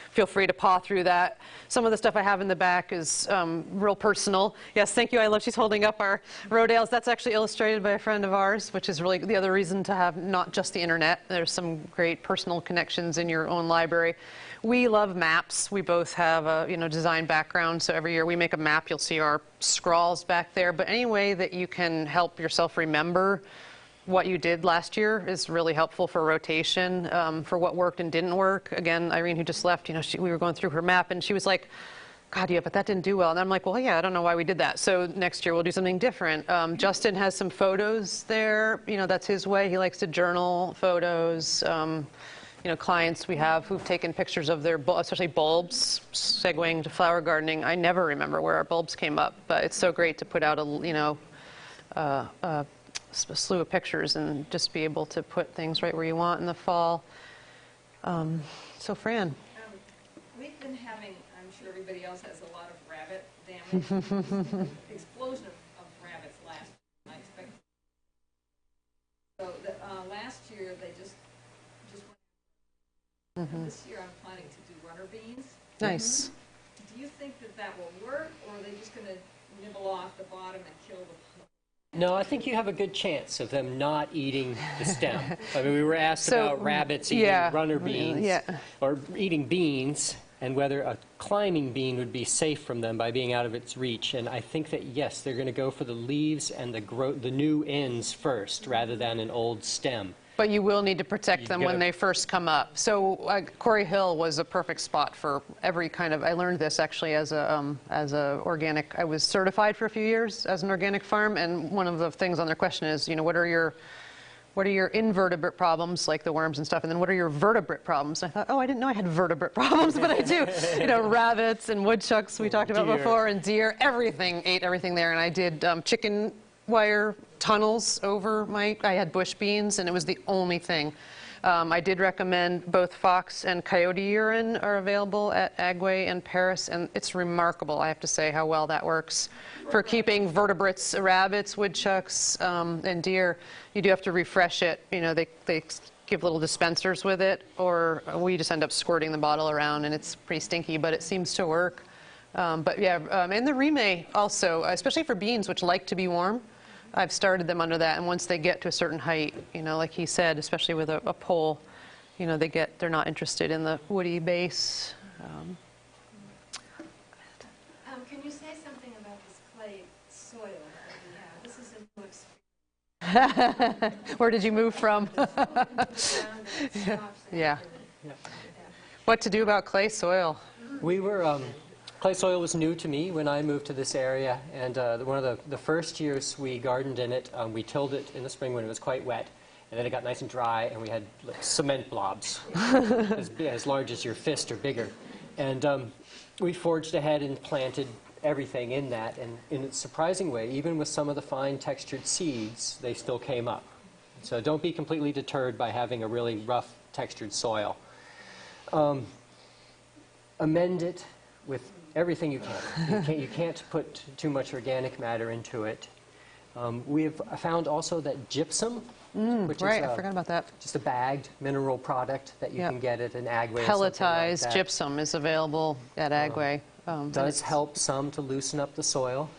S2: feel free to paw through that. Some of the stuff I have in the back is real personal. Yes, thank you. I love she's holding up our Rodale's. That's actually illustrated by a friend of ours, which is really the other reason to have not just the internet. There's some great personal connections in your own library. We love maps. We both have a design background, so every year we make a map. You'll see our scrawls back there. But any way that you can help yourself remember what you did last year is really helpful for rotation, for what worked and didn't work. Again, Irene, who just left, we were going through her map, and she was like, God, yeah, but that didn't do well. And I'm like, well, yeah, I don't know why we did that. So next year we'll do something different. Justin has some photos there. That's his way. He likes to journal photos. Clients we have who've taken pictures of their, especially bulbs, segueing to flower gardening. I never remember where our bulbs came up, but it's so great to put out a slew of pictures and just be able to put things right where you want in the fall. So Fran.
S9: We've been having, I'm sure everybody else has a lot of rabbit damage. Explosion of rabbits last year, I expect. So last year, they just went. And this year, I'm planning to do runner beans.
S2: Nice.
S9: Do you think that that will work, or are they just going to nibble off the bottom and kill the?
S3: No, I think you have a good chance of them not eating the stem. I mean, we were asked about rabbits eating runner beans or eating beans, and whether a climbing bean would be safe from them by being out of its reach. And I think that, yes, they're going to go for the leaves and the new ends first, rather than an old stem.
S2: But you will need to protect them when they first come up. So Quarry Hill was a perfect spot for every kind of, I learned this actually as a organic, I was certified for a few years as an organic farm, and one of the things on their question is, you know, what are your invertebrate problems, like the worms and stuff, and then what are your vertebrate problems? I thought, oh, I didn't know I had vertebrate problems, but I do. You know, rabbits and woodchucks we talked about before, and deer, everything, ate everything there, and I did chicken wire tunnels over I had bush beans, and it was the only thing. I did recommend both fox and coyote urine are available at Agway and Paris, and it's remarkable, I have to say, how well that works for keeping vertebrates, rabbits, woodchucks, and deer. You do have to refresh it. You know, they give little dispensers with it, or we just end up squirting the bottle around, and it's pretty stinky, but it seems to work. But yeah, and the remay also, especially for beans, which like to be warm, I've started them under that, and once they get to a certain height, you know, like he said, especially with a pole, you know, they're not interested in the woody base.
S6: Can you say something about this clay soil that we have? This is a new experience.
S2: Where did you move from? Yeah. What to do about clay soil?
S3: We were, clay soil was new to me when I moved to this area, and one of the first years we gardened in it, we tilled it in the spring when it was quite wet, and then it got nice and dry, and we had like, cement blobs as large as your fist or bigger. And we forged ahead and planted everything in that, and in a surprising way, even with some of the fine textured seeds, they still came up. So don't be completely deterred by having a really rough textured soil. Amend it with everything you can. You can't put too much organic matter into it. We've found also that gypsum, which is
S2: I forgot about that.
S3: just a bagged mineral product that you can get at an Agway.
S2: Pelletized
S3: like
S2: gypsum is available at Agway.
S3: Does help some to loosen up the soil.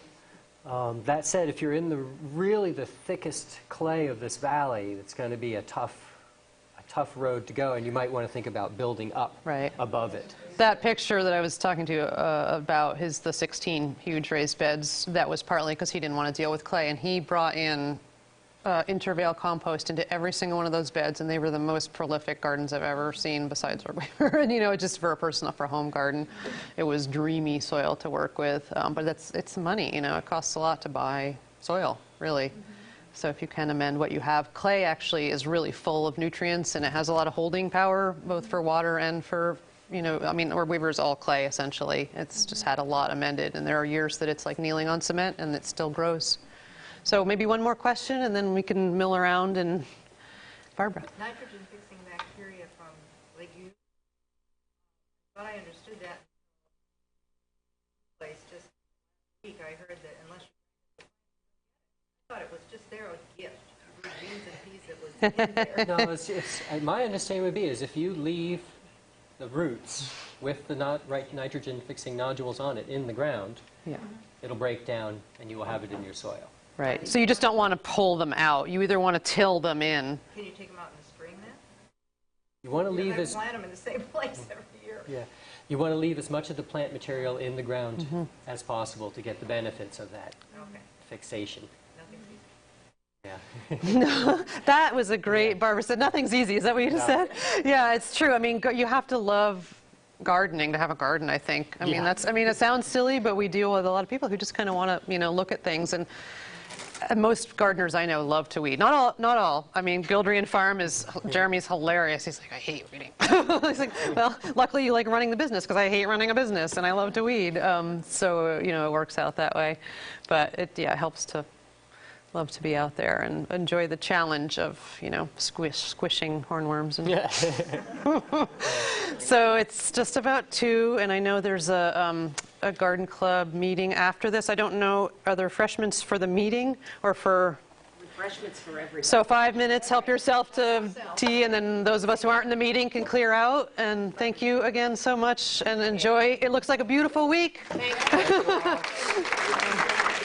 S3: That said, if you're in really the thickest clay of this valley, it's going to be a tough road to go, and you might want to think about building up above it.
S2: That picture that I was talking to you about, the 16 huge raised beds, that was partly because he didn't want to deal with clay, and he brought in intervale compost into every single one of those beds, and they were the most prolific gardens I've ever seen besides Ortweaver. And, you know, just for a home garden, it was dreamy soil to work with. But it's money, you know, it costs a lot to buy soil, really. So if you can amend what you have. Clay actually is really full of nutrients, and it has a lot of holding power, both for water and for, you know, I mean, Ortweaver is all clay, essentially. It's just had a lot amended, and there are years that it's like kneeling on cement, and it still grows. So maybe one more question, and then we can mill around. And Barbara.
S7: Nitrogen-fixing bacteria from legumes. I thought I understood that. Place just last week, I heard that unless you I thought it was just there a gift. Beans and peas that was in there.
S3: No, my understanding would be is if you leave the roots with the right nitrogen-fixing nodules on it in the ground, it'll break down, and you will have it in your soil.
S2: Right. So you just don't want to pull them out. You either want to till them in.
S7: Can you take them out in the spring then?
S3: You want to leave
S7: as plant them in the same place every year.
S3: Yeah. You want to leave as much of the plant material in the ground as possible to get the benefits of that fixation. Yeah.
S2: No, that was a great, Barbara said, nothing's easy. Is that what you just said? Yeah, it's true. I mean, you have to love gardening to have a garden, I think. I mean, it sounds silly, but we deal with a lot of people who just kind of want to, you know, look at things. And most gardeners I know love to weed. Not all. I mean, Gildrian Farm Jeremy's hilarious. He's like, I hate weeding. He's like, well, luckily you like running the business, because I hate running a business and I love to weed. So, you know, it works out that way. But it helps to love to be out there and enjoy the challenge of, squishing hornworms. And So it's just about 2, and I know there's a garden club meeting after this. I don't know, are there refreshments for the meeting or for?
S1: Refreshments for everybody.
S2: So 5 minutes, help yourself to tea, and then those of us who aren't in the meeting can clear out. And thank you again so much, and enjoy. It looks like a beautiful week.
S1: Thank you.